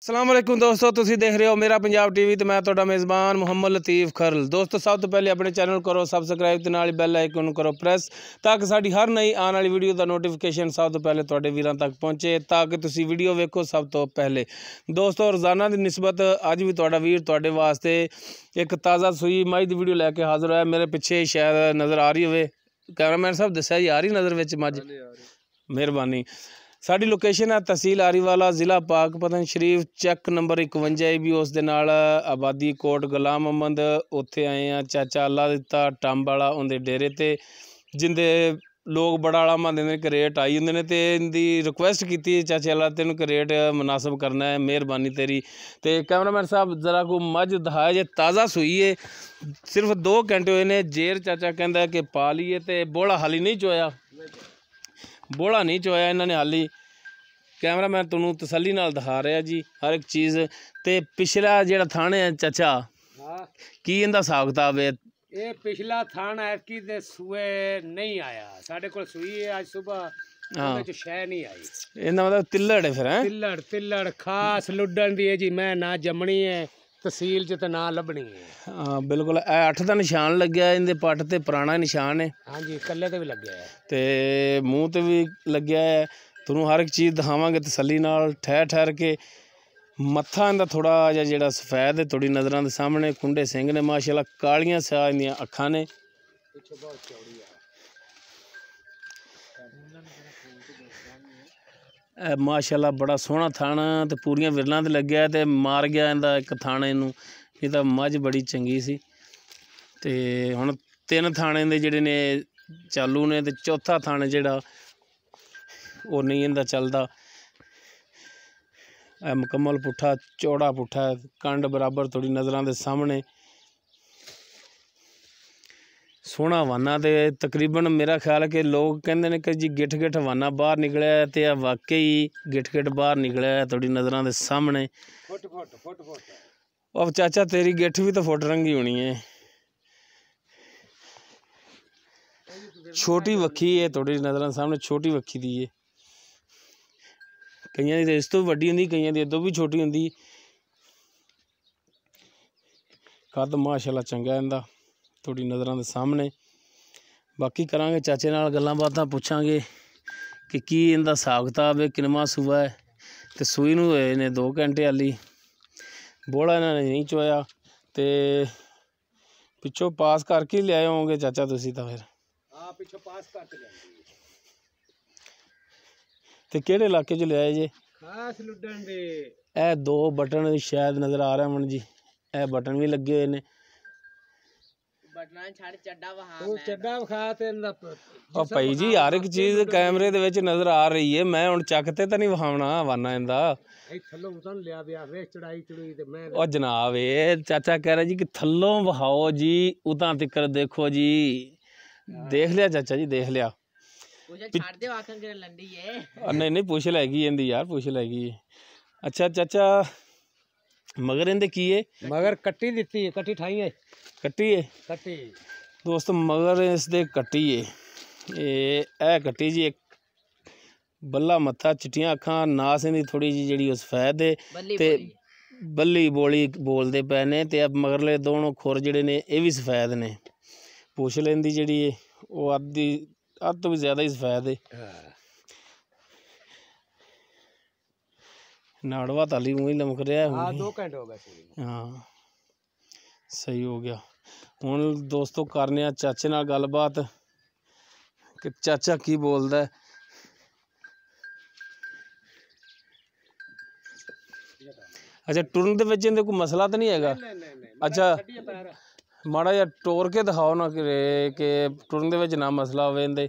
अस्सलाम वालेकुम दोस्तों, तुसीं देख रहे हो मेरा पंजाब टीवी तो मैं तुहाडा मेज़बान मुहम्मद लतीफ़ खरल। दोस्तों सब तो पहले अपने चैनल करो सबसक्राइब ते नाल बैल आइकन करो प्रेस ताकि साडी हर नई आने वाली वीडियो का नोटिफिकेशन सब तो पहले तुहाडे वीरां तक पहुँचे ताकि तुसीं वीडियो वेखो सब तो पहले। दोस्तों रोज़ाना की निस्बत अज भी तुहाडा वीर तुहाडे वास्ते एक ताज़ा सूई मझ की वीडियो लैके हाज़र होया। मेरे पिछे शायद नज़र आ रही होवे, कैमरामैन साहब दस्या जी आ रही नज़र विच मझ? मेहरबानी। साडी लोकेशन है तहसील आरीवाला, ज़िला पाकपतन शरीफ, चैक नंबर 51 भी उस दे नाल आबादी कोट गुलाम मोहम्मद। उत्थे आए हैं चाचा अल्लाह दिता टंब वाला उनके डेरे ते जिंदे लोग बड़ा आला मानते हैं कि रेट आई होंगे ने ते इनकी रिक्वेस्ट की चाचे अल्लाह तेन रेट मुनासिब करना है, मेहरबानी तेरी। तो कैमरामैन साहब जरा को मझ दिखाया जे ताज़ा सूई है, सिर्फ 2 घंटे हुए ने। जेर चाचा कहता है कि पा लीए तो बोला हाली नहीं चोया, बोला नहीं चोया इन्होंने हाली। कैमरा मैं तुहानू तसल्ली नाल दिखा रहा जी हर एक चीज़। तो पिछला जिहड़ा थाने है चाचा की इनका हिसाब किताब है? ये पिछला थान ऐतकी दे सूए नहीं आया साढ़े को सूई है आज सुबह। हाँ शह नहीं आई। इनका मतलब तिल्लड़ है फिर? तिल्लड़ तिल्लड़ खास लुडन दी है जी। मैं ना जमनी है तहसील च तो ना लभनी है। हाँ बिल्कुल 8 का निशान लग्या इनके पट ते, पुराना निशान है। हाँ जी कल्ले ते भी लग्या है तो मूँह ते भी लग्या है। तुहानू हर एक चीज़ दिखावांगे तसल्ली नाल ठहर ठहर के। मत्था इनका थोड़ा जिहा सफैद है थोड़ी नज़रों के सामने, खुंडे सिंह ने माशाल्लाह, कालियां स्या इनदियां अखां ने। माशाल्लाह बड़ा सोहना थाना तो पूरियां विरलां ते लग्या तो मार गया इनका एक थाने नूं, नहीं तो मझ बड़ी चंगी सी। ते हुण 3 थाने दे जिहड़े ने चालू ने, ते चौथा थाना जिहड़ा वो नहीं इनका चलदा। मुकम्मल पुट्ठा चौड़ा पुट्ठा कंड बराबर थोड़ी नज़रां दे सामने सोहना हवाना। तो तकरीबन मेरा ख्याल है कि लोग कहते हैं कि जी गिठ गिठ हवाना बाहर निकलिया है, तो वाकई गिठ गिठ बाहर निकलिया है थोड़ी नज़रां दे सामने। अब चाचा तेरी गिठ भी तो फुट रंगी होनी है, छोटी वक्खी है थोड़ी नज़रां सामने, छोटी वक्खी दी है। कईयां दी इस तो भी वड्डी होंदी, कईयां दी इस तो भी छोटी होंदी। कद माशाल्लाह चंगा इनदा थोड़ी नज़रां दे सामने। बाकी करांगे चाचे नाल गल्लां बातां, पुछांगे कि की इनदा हिसाब किताब है, किनवा सूआ है। तो सूई नूं होए ने 2 घंटे हाली, बोला इन्होंने नहीं चोया। तो पिछों पास करके ही लियाए होंगे चाचा तुसीं तां फिर? हाँ पिछों पास करके लियांदी। तो किहड़े इलाके च लियाए जे? खास लुडन दे। ए 2 बटन शायद नज़र आ रहा मन जी, ए बटन भी लगे हुए ने। और भाई जी हर एक चीज़ कैमरे दे विच नज़र आ रही है, मैं हुण चक ते तां नहीं विखावना हवाना इनदा। और जनाब ये चाचा कह रहा जी कि थल्लों विखाओ जी, उतां तिकर देखो जी। देख लिया चाचा जी, देख लिया। नहीं नहीं पुछ लैगी इंदी यार, पुछ लैगी। अच्छा चाचा मगर इंदे की है? मगर कट्टी दिती है, कट्टी ठाई है। कट्टी है कट्टी दोस्त, मगर इसदे कट्टी है। ए कट्टी जी, एक बल्ला मत्था चिट्टियां अखां, नास इंदी थोड़ी जी जिहड़ी सफैद है ते बल्ली बोली बोलते पे ने। ते अब मगरले दोनों खुर जिहड़े ने ये भी सफैद ने। पुछ लेंदी जिहड़ी है वो अद्ध तो भी ज़्यादा ही सफैद है। नाड़वा ताली मूँह ही लमक रहा है। हाँ 2 घंटे हो गए। हाँ सही हो गया। हुण दोस्तों करने चाचे नाल गलबात कि चाचा की बोलदा है। अच्छा टुरन दे विच इहदे कोई मसला तो नहीं हैगा? अच्छा माड़ा जिहा टोर के दिखाओ ना कि टुरन दे विच ना मसला होवे इहदे,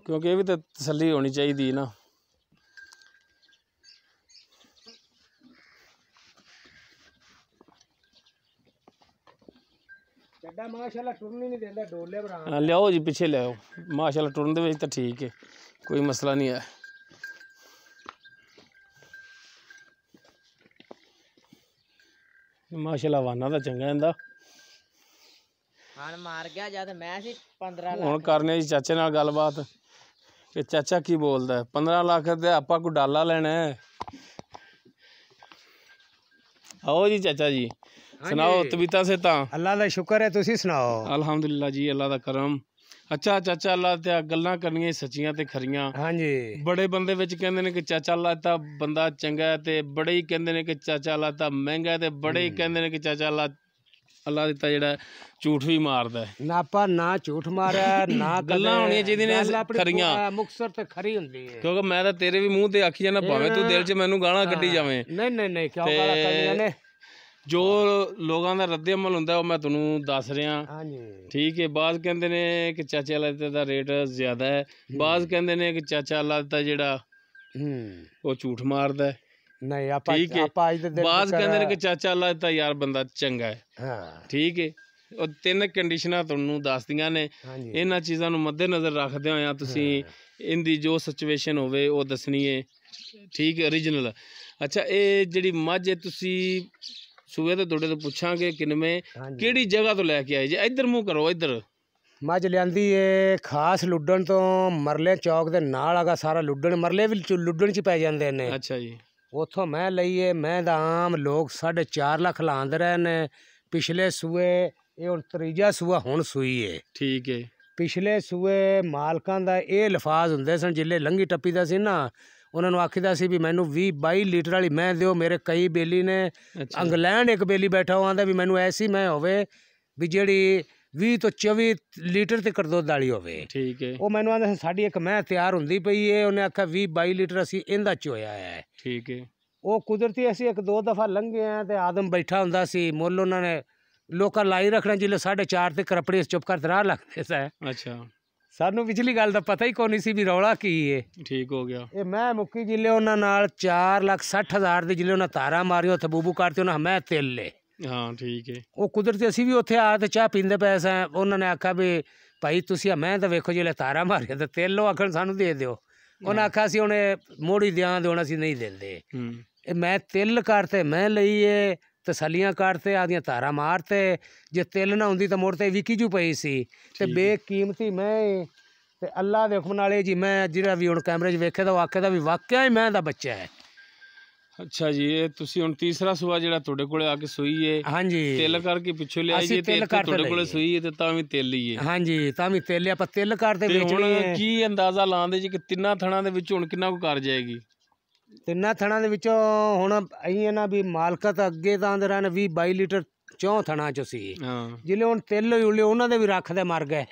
क्योंकि ये भी तो तसल्ली होनी चाहिए ना। माशाल्लाह टुरन ही नहीं देंदा, डोले बना। हाँ लियाओ जी पिछे लियाओ, माशाल्लाह टुरन दे विच तो ठीक है, कोई मसला नहीं है। माशाल्लाह वाना तो चंगा इंदा। मार गया जद मैं 15 लाख। हुण करने जी चाचे नाल गलबात कि चाचा की बोलदा है 15 लाख दे आपां कोई डाला लेना है आओ जी चाचा जी सुनाओ तबीयत से ता अल्लाह का शुक्र है, तुसी सुनाओ। अल्हम्दुलिल्लाह जी अल्लाह दा करम। अच्छा चाचा अल्लाह ते गल्लां करनियां सच्चियां ते खरियां। हाँ जी, बड़े बंदे विच कहंदे ने कि चाचा अल्लाह दा बंदा चंगा है ते बड़े ही कहंदे ने कि चाचा अल्लाह दा महंगा है ते बड़े ही कहंदे ने कि चाचा अल्लाह दित्ता जेड़ा झूठ भी मारदा है। ना आपा ना झूठ मारा ना गल्लां होनियां चाहिदियां ने खरियां, मुक्तसर ते खरी हुंदी है। क्योंकि मैं तां तेरे भी मूंह ते आखी जाना भावें तू दिल च मैनू गालां कड्ढी जावें। नहीं नहीं नहीं, क्यों गाला करनियां ने। जो लोगों का रद्द अमल हुंदा है, मैं तुहानू दस रहा। हाँ जी, ठीक है, बाज़ कहंदे ने कि चाचा अल्लाह दा रेट ज़्यादा है, बाज़ कहंदे ने कि चाचा अल्लाह दा जेड़ा वो झूठ मारदा है। नहीं आपा ठीक है, आपा आज दे दिन बाज़ कहंदे ने कि चाचा अल्लाह दा यार बंदा चंगा है। हाँ ठीक है, और तीन कंडीशनां तुहानू दसदियां ने। हाँ जी, इन्हां चीज़ां नू मद्देनज़र रखदे होया तुसीं इंदी जो सिचुएशन होवे वो दसनी है। ठीक है, ओरिजिनल। अच्छा ये जिहड़ी मझ है तुसीं सूए तो तुहाडे तो पुछांगे किनमें हाँ जी। किहड़ी जगह तो लैके आए जे? इधर मूँह करो, इधर। मझ लियांदी है खास लुड्डन तो, मरले चौक दे नाल आगा सारा लुड्डन, मरले भी लुड्डन च पै जांदे ने। अच्छा जी, उथों मैं लईए, मैं दा आम लोग 4.5 लाख लांदे रहे ने। पिछले सूए ये हुण त्रीजा सूआ हुण सूई है। ठीक है। पिछले सूए मालकां दा ये लफाज हुंदे सन, जिल्ले लंघी टप्पी दा सी ना, ਉਹਨਾਂ ਨੂੰ ਆਖੀਦਾ ਸੀ ਵੀ ਮੈਨੂੰ 20-22 ਲੀਟਰ ਵਾਲੀ ਮੈਂ ਦਿਓ। ਮੇਰੇ ਕਈ ਬੇਲੀ ਨੇ ਇੰਗਲੈਂਡ ਇੱਕ ਬੇਲੀ ਬੈਠਾ ਉਹ ਆਂਦਾ ਵੀ ਮੈਨੂੰ ਐਸੀ ਮੈਂ ਹੋਵੇ ਵੀ ਜਿਹੜੀ 20 ਤੋਂ 24 ਲੀਟਰ ਤੱਕ ਦੁੱਧ ਵਾਲੀ ਹੋਵੇ। ਠੀਕ ਹੈ। ਉਹ ਮੈਨੂੰ ਆਂਦਾ ਸਾਡੀ ਇੱਕ ਮੈਂ ਤਿਆਰ ਹੁੰਦੀ ਪਈ ਏ। ਉਹਨੇ ਆਖਿਆ 20-22 ਲੀਟਰ ਅਸੀਂ ਇਹਦਾ ਚ ਹੋਇਆ ਹੈ। ਠੀਕ ਹੈ। ਉਹ ਕੁਦਰਤੀ ਅਸੀਂ ਇੱਕ ਦੋ ਦਫਾ ਲੰਘੇ ਆ ਤੇ ਆਦਮ ਬੈਠਾ ਹੁੰਦਾ ਸੀ ਮੁੱਲ ਉਹਨਾਂ ਨੇ ਲੋਕਾਂ ਲਾਈ ਰੱਖਣਾ, ਜਿੱਲੇ 4.5 ਤੇ ਕਰਪੜੀ ਚੁੱਪ ਕਰ ਰਾਹ ਲੱਗਦੇ ਸਾ। ਅੱਛਾ, ਸਾਨੂੰ ਪਿਛਲੀ ਗੱਲ ਦਾ ਪਤਾ ਹੀ ਕੋਈ ਨਹੀਂ ਸੀ ਵੀ ਰੌਲਾ ਕੀ ਏ। ਠੀਕ ਹੋ ਗਿਆ। ਇਹ ਮੈਂ ਮੁੱਕੀ ਜਿੱਲੇ ਉਹਨਾਂ ਨਾਲ 4,60,000 ਦੀ ਜਿੱਲੇ ਉਹਨਾਂ ਤਾਰਾਂ ਮਾਰੀਆਂ ਉੱਥੇ ਬੂਬੂ ਕਰਤੇ ਉਹਨਾਂ ਮੈਂ ਤਿਲ ਲੇ। ਹਾਂ ਠੀਕ ਹੈ। ਉਹ ਕੁਦਰਤੀ ਅਸੀਂ ਵੀ ਉੱਥੇ ਆ ਤੇ ਚਾਹ ਪੀਂਦੇ ਪਏ ਸਾਂ। ਉਹਨਾਂ ਨੇ ਆਖਿਆ ਵੀ ਭਾਈ ਤੁਸੀਂ ਮੈਂ ਤਾਂ ਵੇਖੋ ਜਿੱਲੇ ਤਾਰਾਂ ਮਾਰੀਆਂ ਤੇ ਤਿਲ ਲੋ, ਆਖਣ ਸਾਨੂੰ ਦੇ ਦਿਓ। ਉਹਨਾਂ ਆਖਿਆ ਸੀ ਹੁਣ ਮੋੜੀ ਦਿਆਂ ਦੇ ਹੁਣ ਅਸੀਂ ਨਹੀਂ ਦਿੰਦੇ। ਇਹ ਮੈਂ ਤਿਲ ਕਰਤੇ ਮੈਂ ਲਈਏ, ਤਸੱਲੀਆਂ ਕਰਤੇ, ਆਦੀਆਂ ਤਾਰਾਂ ਮਾਰਤੇ। ਜੇ ਤਿਲ ਨਾ ਹੁੰਦੀ ਤਾਂ ਮੁੜ ਤੇ ਵਿਕੀ ਜੂ ਪਈ ਸੀ ਤੇ ਬੇਕੀਮਤੀ ਮੈਂ ਤੇ ਅੱਲਾ ਦੇ ਹੁਕਮ ਨਾਲ ਜੀ ਮੈਂ ਜਿਹੜਾ ਵੀ ਹੁਣ ਕੈਮਰੇ 'ਚ ਵੇਖੇ ਤਾਂ ਉਹ ਆਖੇ ਦਾ ਵੀ ਵਾਕਿਆ ਹੀ ਮੈਂ ਦਾ ਬੱਚਾ ਹੈ। ਅੱਛਾ ਜੀ, ਇਹ ਤੁਸੀਂ ਹੁਣ ਤੀਸਰਾ ਸੂਆ ਜਿਹੜਾ ਤੁਹਾਡੇ ਕੋਲੇ ਆ ਕੇ ਸੂਈ ਏ, ਹਾਂਜੀ ਤਿਲ ਕਰਕੇ ਪਿੱਛੋਂ ਲਿਆਈ ਜੀ ਤੇ ਤੁਹਾਡੇ ਕੋਲੇ ਸੂਈ ਏ ਤੇ ਤਾਂ ਵੀ ਤਿਲ ਹੀ ਏ। ਹਾਂਜੀ ਤਾਂ ਵੀ ਤਿਲ ਆਪਾਂ ਤਿਲ ਕਰਦੇ ਵੇਚਣੀ ਹੈ। ਕੀ ਅੰਦਾਜ਼ਾ ਲਾਉਂਦੇ ਜੀ ਕਿ ਤਿੰਨਾਂ ਥਣਾਂ ਦੇ ਵਿੱਚ ਹੁਣ ਕਿੰਨਾ ਕੁ ਕਰ ਜਾਏਗੀ? ਤਿੰਨਾਂ ਥਣਾਂ ਦੇ ਵਿੱਚੋਂ ਹੁਣ ਅਸੀਂ ਨਾ ਵੀ ਮਾਲਕਤ ਅੱਗੇ ਤਾਂ ਆਂਦੇ ਰਹੇ ਨੇ 20-22 ਲੀਟਰ 4 ਥਣਾਂ 'ਚ ਸੀ। ਜਿਲੇ ਹੁਣ ਤਿਲ ਉਲੇ ਉਹਨਾਂ ਦੇ ਵੀ ਰੱਖਦੇ ਮਰ ਗਏ,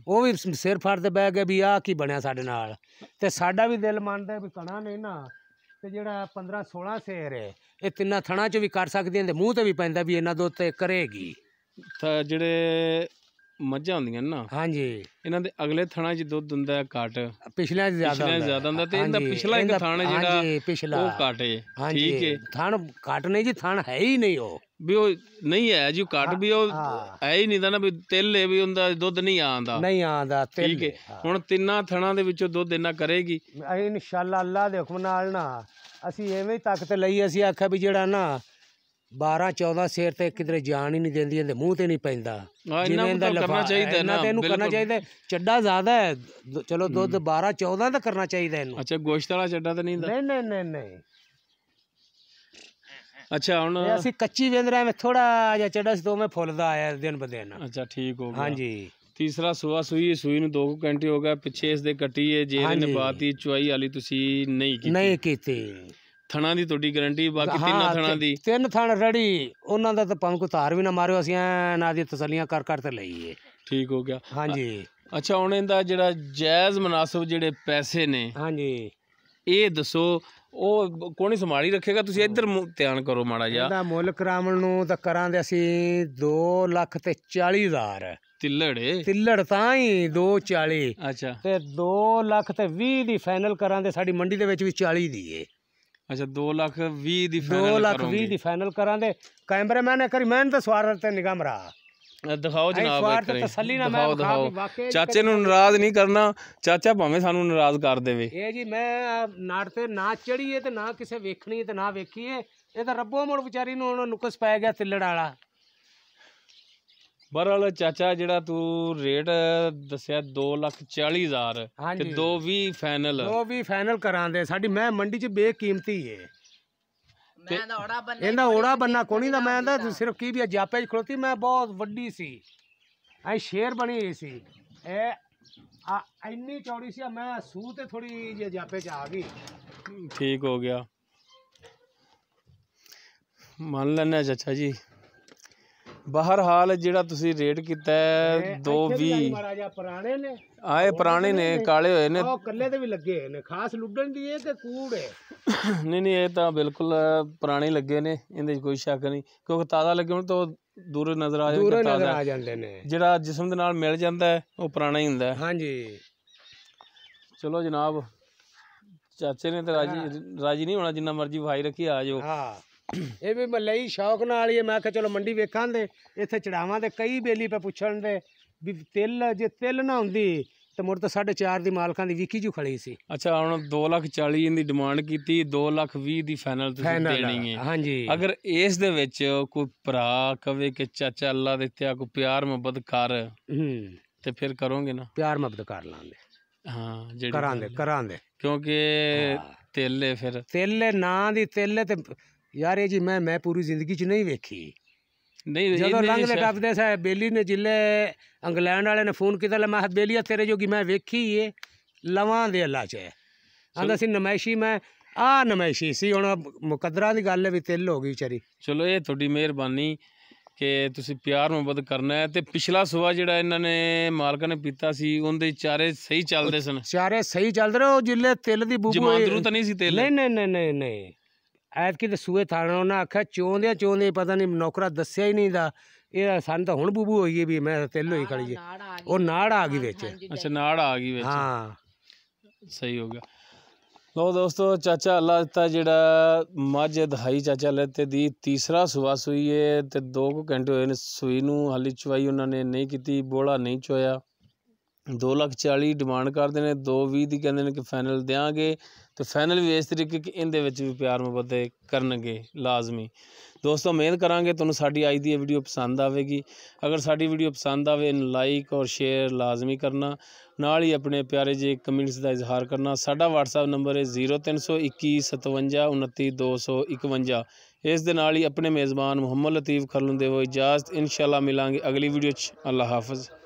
ਉਹ ਵੀ ਸਿਰ ਫੜਦੇ ਬਹਿ ਗਏ ਵੀ ਆਹ ਕੀ ਬਣਿਆ ਸਾਡੇ ਨਾਲ। ਤੇ ਸਾਡਾ ਵੀ ਦਿਲ ਮੰਨਦਾ ਵੀ ਕਣਾ ਨਹੀਂ ਨਾ ਤੇ ਜਿਹੜਾ 15-16 ਸੇਰ ਹੈ ਇਹ ਤਿੰਨਾਂ ਥਣਾਂ 'ਚ ਵੀ ਕਰ ਸਕਦੀਆਂ ਤੇ ਮੂੰਹ ਤੇ ਵੀ ਪੈਂਦਾ ਵੀ ਇਹਨਾਂ ਦੁੱਧ ਤੇ ਕਰੇਗੀ। ਤਾਂ ਜਿਹੜੇ ਮੱਝਾਂ ਹੁੰਦੀਆਂ ਨਾ, ਹਾਂਜੀ, ਇਹਨਾਂ ਦੇ ਅਗਲੇ ਥਣਾਂ 'ਚ ਦੁੱਧ ਹੁੰਦਾ ਹੈ ਘੱਟ, ਪਿਛਲੇ ਜ਼ਿਆਦਾ ਹੁੰਦਾ ਤੇ ਇਹਦਾ ਪਿਛਲਾ ਇੱਕ ਥਣ ਜਿਹੜਾ ਉਹ ਘੱਟ ਹੈ। ਠੀਕ ਹੈ, ਥਣ ਘੱਟ ਨਹੀਂ ਜੀ, ਥਣ ਹੈ ਹੀ ਨਹੀਂ, ਉਹ ਵੀ ਉਹ ਨਹੀਂ ਹੈ ਜੀ, ਘੱਟ ਵੀ ਉਹ ਹੈ ਹੀ ਨਹੀਂ ਦਾ ਨਾ ਵੀ ਤਿਲ ਹੈ ਵੀ ਉਹਦਾ ਦੁੱਧ ਨਹੀਂ ਆਉਂਦਾ। ਨਹੀਂ ਆਉਂਦਾ। ਠੀਕ ਹੈ, ਹੁਣ ਤਿੰਨਾਂ ਥਣਾਂ ਦੇ ਵਿੱਚੋਂ ਦੁੱਧ ਇੰਨਾ ਕਰੇਗੀ ਇਨਸ਼ਾਅੱਲਾ ਅੱਲਾ ਦੇ ਹੁਕਮ ਨਾਲ। ਨਾ ਅਸੀਂ ਐਵੇਂ ਹੀ ਤੱਕ ਤੇ ਲਈ, ਅਸੀਂ ਆਖਿਆ ਵੀ ਜਿਹੜਾ ਨਾ 12-14 ਸੇਰ ਤੇ ਕਿਧਰੇ ਜਾਣ ਹੀ ਨਹੀਂ ਦਿੰਦੀ, ਇਹਦੇ ਮੂੰਹ ਤੇ ਨਹੀਂ ਪੈਂਦਾ। ਜਿਵੇਂ ਦਾ ਕਰਨਾ ਚਾਹੀਦਾ ਨਾ, ਇਹਨੂੰ ਕਰਨਾ ਚਾਹੀਦਾ। ਚੱਡਾ ਜ਼ਿਆਦਾ ਹੈ, ਚਲੋ ਦੁੱਧ 12-14 ਦਾ ਕਰਨਾ ਚਾਹੀਦਾ ਇਹਨੂੰ। ਅੱਛਾ, ਗੋਸ਼ਤ ਵਾਲਾ ਚੱਡਾ ਤਾਂ ਨਹੀਂ ਹੁੰਦਾ? ਨਹੀਂ ਨਹੀਂ ਨਹੀਂ। ਅੱਛਾ, ਹੁਣ ਅਸੀਂ ਕੱਚੀ ਵੇਂਦ ਰਹੇ, ਥੋੜਾ ਜਿਹਾ ਚੱਡਾ ਸੀ, ਦੋਵੇਂ ਫੁੱਲਦਾ ਆਇਆ ਦਿਨ ਬ ਦਿਨ। ਅੱਛਾ, ਠੀਕ ਹੋ ਗਿਆ। ਹਾਂਜੀ, ਤੀਸਰਾ ਸੂਆ ਸੂਈ ਨੂੰ 2 ਘੰਟੇ ਹੋ ਗਏ, ਪਿੱਛੇ ਇਸ ਦੇ ਕੱਟੀ ਹੈ ਜੇ ਇਹਨੇ ਬਾਤੀ ਚੁਆਈ ਵਾਲੀ ਤੁਸੀਂ ਨਹੀਂ ਕੀਤੀ। ਥਣਾਂ ਦੀ ਤੁਹਾਡੀ ਗਾਰੰਟੀ? ਬਾਕੀ ਤਿੰਨਾਂ ਥਣਾਂ ਦੀ? 3 ਥਣ ਰੜੀ ਉਹਨਾਂ ਦਾ ਤਾਂ ਭਾਵੇਂ ਕੋਈ ਧਾਰ ਵੀ ਨਾ ਮਾਰਿਓ, ਅਸੀਂ ਨਾ ਦੀ ਤਸੱਲੀਆਂ ਕਰ ਤੇ ਲਈਏ। ਠੀਕ ਹੋ ਗਿਆ। ਹਾਂਜੀ। ਅੱਛਾ, ਹੁਣ ਇਹਦਾ ਜਿਹੜਾ ਜਾਇਜ਼ ਮੁਨਾਸਬ ਜਿਹੜੇ ਪੈਸੇ ਨੇ, ਹਾਂਜੀ, ਇਹ ਦੱਸੋ ਉਹ ਕੌਣ ਸੰਭਾਲੀ ਰੱਖੇਗਾ? ਤੁਸੀਂ ਇੱਧਰ ਧਿਆਨ ਕਰੋ ਮਾੜਾ ਜਿਹਾ। ਇਹਦਾ ਮੁੱਲ ਕਰਾਉਣ ਨੂੰ ਤਾਂ ਕਰਾਂਗੇ ਅਸੀਂ 2,40,000 ਤਿੱਲੜ ਤਾਂ ਹੀ 240। ਅੱਛਾ, ਤੇ 2,20,000 ਦੀ ਫਾਈਨਲ ਕਰਾਂਗੇ। ਸਾਡੀ ਮੰਡੀ ਦੇ ਵਿੱਚ ਵੀ 40 ਦੀ ਏ। ਅੱਛਾ, 2,20,000 ਦੀ 2,20,000 ਦੀ ਫਾਈਨਲ ਕਰਾਂਗੇ। ਕੈਮਰਾਮੈਨ ਕਰੀ ਮੈਂ ਤਾਂ ਸਵਾਰ ਤੇ ਨਿਗਾਹ ਮਰਾ ਦਿਖਾਓ ਜਨਾਬ, ਦਿਖਾਓ। ਚਾਚੇ ਨੂੰ ਨਾਰਾਜ਼ ਨਹੀਂ ਕਰਨਾ, ਚਾਚਾ ਭਾਵੇਂ ਸਾਨੂੰ ਨਾਰਾਜ਼ ਕਰ ਦੇਵੇ। ਇਹ ਜੀ ਮੈਂ ਨਾੜ ਤੇ ਨਾ ਚੜੀਏ ਤੇ ਨਾ ਕਿਸੇ ਵੇਖਣੀ ਤੇ ਨਾ ਵੇਖੀਏ, ਇਹ ਤਾਂ ਰੱਬੋ ਮੁੜ ਵਿਚਾਰੀ ਨੂੰ ਹੁਣ ਨੁਕਸ ਪੈ ਗਿਆ ਤਿੱਲੜ ਵਾਲਾ। ਬਹਰਹਾਲ ਚਾਚਾ ਜਿਹੜਾ ਤੂੰ ਰੇਟ ਦੱਸਿਆ 2,40,000 ਤੇ 2,20,000 ਫਾਈਨਲ। 2,20,000 ਫਾਈਨਲ ਕਰਾਂਦੇ। ਸਾਡੀ ਮੈਂ ਮੰਡੀ 'ਚ ਬੇਕੀਮਤੀ ਏ। ਮੈਂ ਤਾਂ ਔੜਾ ਬੰਨਾ ਇਹਦਾ ਓੜਾ ਬੰਨਾ ਕੋਣੀ ਦਾ ਮੈਂ ਤਾਂ ਸਿਰਫ ਕੀ ਵੀ ਜਾਪੇ 'ਚ ਖਲੋਤੀ ਮੈਂ ਬਹੁਤ ਵੱਡੀ ਸੀ ਐ ਸ਼ੇਰ ਬਣੀ ਹੋਈ ਸੀ ਇਹ ਇੰਨੀ ਚੌੜੀ ਸੀ ਮੈਂ ਸੂਹ ਤੇ ਥੋੜੀ ਜਿਹੀ ਜਾਪੇ 'ਚ ਆ ਗਈ ਠੀਕ ਹੋ ਗਿਆ ਮੰਨ ਲੈਣਾ ਚਾਚਾ ਜੀ ਬਹਰਹਾਲ ਜਿਹੜਾ ਤੁਸੀਂ ਰੇਟ ਕੀਤਾ 220 ਮਹਾਰਾਜਾ ਪੁਰਾਣੇ ਨੇ ਆਏ ਪੁਰਾਣੇ ਨੇ ਕਾਲੇ ਹੋਏ ਨੇ ਉਹ ਕੱਲੇ ਤੇ ਵੀ ਲੱਗੇ ਨੇ ਖਾਸ ਲੁੱਡਣ ਦੀ ਇਹ ਤੇ ਕੂੜ ਹੈ ਨਹੀਂ ਇਹ ਤਾਂ ਬਿਲਕੁਲ ਪੁਰਾਣੇ ਲੱਗੇ ਨੇ ਇਹਦੇ 'ਚ ਕੋਈ ਸ਼ੱਕ ਨਹੀਂ ਕਿਉਂਕਿ ਤਾਜ਼ਾ ਲੱਗੇ ਹੋਣ ਤਾਂ ਦੂਰੋਂ ਨਜ਼ਰ ਆ ਦੂਰੋਂ ਨਜ਼ਰ ਆ ਜਾਂਦੇ ਨੇ ਜਿਹੜਾ ਜਿਸਮ ਦੇ ਨਾਲ ਮਿਲ ਜਾਂਦਾ ਹੈ ਉਹ ਪੁਰਾਣਾ ਹੀ ਹੁੰਦਾ ਹਾਂਜੀ ਚਲੋ ਜਨਾਬ ਚਾਚੇ ਨੇ ਤਾਂ ਰਾਜੀ ਨਹੀਂ ਹੋਣਾ ਜਿੰਨਾ ਮਰਜ਼ੀ ਭਾਈ ਰੱਖੀ ਆ ਜਾਓ ਹਾਂ ਇਹ ਵੀ ਮੈਂ ਲਈ ਸ਼ੌਕ ਨਾਲ ਹੀ ਮੈਂ ਕਿਹਾ ਚਲੋ ਮੰਡੀ ਵੇਖਾਂ ਦੇ ਇੱਥੇ ਚੜਾਵਾਂ ਦੇ ਕਈ ਬੇਲੀ ਪੇ ਪੁੱਛਣ ਦੇ ਵੀ ਤਿਲ ਜੇ ਤਿਲ ਨਾ ਹੁੰਦੀ ਤੇ ਮੁੜ ਤਾਂ 4.5 ਦੀ ਮਾਲਕਾਂ ਦੀ ਵਿਕੀ ਜੂ ਖੜੀ ਸੀ ਅੱਛਾ ਹੁਣ 2,40,000 ਦੀ ਡਿਮਾਂਡ ਕੀਤੀ 2,20,000 ਦੀ ਫਾਈਨਲ ਤੁਸੀਂ ਦੇਣੀ ਹੈ ਹਾਂਜੀ ਅਗਰ ਇਸ ਦੇ ਵਿੱਚ ਕੋਈ ਭਰਾ ਕਵੇ ਕਿ ਚਾਚਾ ਅੱਲਾ ਦੇ ਤੇ ਕੋਈ ਪਿਆਰ ਮੁਹੱਬਤ ਕਰ ਤੇ ਫਿਰ ਕਰੋਗੇ ਨਾ ਪਿਆਰ ਮੁਹੱਬਤ ਕਰ ਲਾਂਗੇ ਹਾਂ ਜਿਹੜੀ ਕਰਾਂਗੇ ਕਿਉਂਕਿ ਤਿਲ ਫਿਰ ਤਿਲ ਨਾਂ ਦੀ ਤਿਲ ਤੇ ਯਾਰ ਇਹ ਜੀ ਮੈਂ ਪੂਰੀ ਜ਼ਿੰਦਗੀ 'ਚ ਨਹੀਂ ਵੇਖੀ ਨਹੀਂ ਜਦੋਂ ਲੰਘਦੇ ਟੱਪਦੇ ਸਾ ਬੇਲੀ ਨੇ ਜਿੱਲੇ ਇੰਗਲੈਂਡ ਵਾਲੇ ਨੇ ਫੋਨ ਕੀਤਾ ਲੈ ਮੈਂ ਬੇਲੀਆ ਤੇਰੇ ਜੋਗੀ ਮੈਂ ਵੇਖੀ ਏ ਲਵਾਂ ਦੇ ਅੱਲਾ 'ਚ ਆਂਦਾ ਸੀ ਨਮਾਇਸ਼ੀ ਮੈਂ ਨਮਾਇਸ਼ੀ ਸੀ ਹੁਣ ਮੁਕੱਦਰਾਂ ਦੀ ਗੱਲ ਹੈ ਵੀ ਤਿਲ ਹੋ ਗਈ ਵਿਚਾਰੀ ਚਲੋ ਇਹ ਤੁਹਾਡੀ ਮਿਹਰਬਾਨੀ ਕਿ ਤੁਸੀਂ ਪਿਆਰ ਮੁਹੱਬਤ ਕਰਨਾ ਹੈ ਤੇ ਪਿਛਲਾ ਸੂਆ ਜਿਹੜਾ ਇਹਨਾਂ ਨੇ ਮਾਲਕਾਂ ਨੇ ਪੀਤਾ ਸੀ ਉਹਦੇ ਚਾਰੇ ਸਹੀ ਚੱਲਦੇ ਸਨ ਚਾਰੇ ਸਹੀ ਚੱਲਦੇ ਰਹੇ ਉਹ ਜਿੱਲੇ ਤਿਲ ਦੀ ਬੂਬੂ ਜਮਾਂਦਰੂ ਤਾਂ ਨਹੀਂ ਸੀ ਤਿਲ ਨਹੀਂ ਐਤਕੀ ਤੇ ਸੂਏ ਥਾਣਾ ਉਹਨਾਂ ਆਖਿਆ ਚੋਂਦੇ ਪਤਾ ਨਹੀਂ ਨੌਕਰਾ ਦੱਸਿਆ ਹੀ ਨਹੀਂ ਦਾ ਇਹ ਸਾਨੂੰ ਤਾਂ ਹੁਣ ਬੂਬੂ ਹੋਈ ਵੀ ਮੈਂ ਤਿਲ ਹੋਈ ਖੜੀ ਉਹ ਨਾੜ ਆ ਗਈ ਵਿੱਚ ਅੱਛਾ ਨਾੜ ਆ ਗਈ ਵਿੱਚ ਹਾਂ ਸਹੀ ਹੋ ਗਿਆ ਲੋ ਦੋਸਤੋ ਚਾਚਾ ਅੱਲਾ ਦਿੱਤਾ ਜਿਹੜਾ ਮੱਝ ਦਹਾਈ ਚਾਚਾ ਲੈਤੇ ਦੀ ਤੀਸਰਾ ਸੂਆ ਸੂਈ ਹੈ ਤੇ 2 ਘੰਟੇ ਹੋਏ ਨੇ ਸੂਈ ਨੂੰ ਹਾਲੀ ਚਵਾਈ ਉਹਨਾਂ ਨੇ ਨਹੀਂ ਕੀਤੀ ਬੋਲਾ ਨਹੀਂ ਚੋਇਆ 2,40,000 ਡਿਮਾਂਡ ਕਰਦੇ ਨੇ 2,20 ਦੀ ਕਹਿੰਦੇ ਨੇ ਕਿ ਫਾਈਨਲ ਦੇਾਂਗੇ ਤੇ ਫਾਈਨਲ ਵੀ ਇਸ ਤਰੀਕੇ ਕਿ ਇਹਦੇ ਵਿੱਚ ਵੀ ਪਿਆਰ ਮੁਹੱਬਤ ਕਰਨਗੇ ਲਾਜ਼ਮੀ ਦੋਸਤੋ ਮਿਹਨਤ ਕਰਾਂਗੇ ਤੁਹਾਨੂੰ ਸਾਡੀ ਅੱਜ ਦੀ ਇਹ ਵੀਡੀਓ ਪਸੰਦ ਆਵੇਗੀ ਅਗਰ ਸਾਡੀ ਵੀਡੀਓ ਪਸੰਦ ਆਵੇ ਇਹਨੂੰ ਲਾਈਕ ਔਰ ਸ਼ੇਅਰ ਲਾਜ਼ਮੀ ਕਰਨਾ ਨਾਲ ਹੀ ਆਪਣੇ ਪਿਆਰੇ ਜਿਹੇ ਕਮੈਂਟਸ ਦਾ ਇਜ਼ਹਾਰ ਕਰਨਾ ਸਾਡਾ WhatsApp ਨੰਬਰ ਹੈ 0321575251 ਇਸ ਦੇ ਨਾਲ ਹੀ ਆਪਣੇ ਮੇਜ਼ਬਾਨ ਮੁਹੰਮਦ ਲਤੀਫ ਖਰਲ ਨੂੰ ਦੇਵੋ ਇਜਾਜ਼ਤ ਇੰਸ਼ਾਅੱਲਾ ਮਿਲਾਂਗੇ ਅਗਲੀ ਵੀਡੀਓ 'ਚ ਅੱਲਾ ਹਾਫਿਜ਼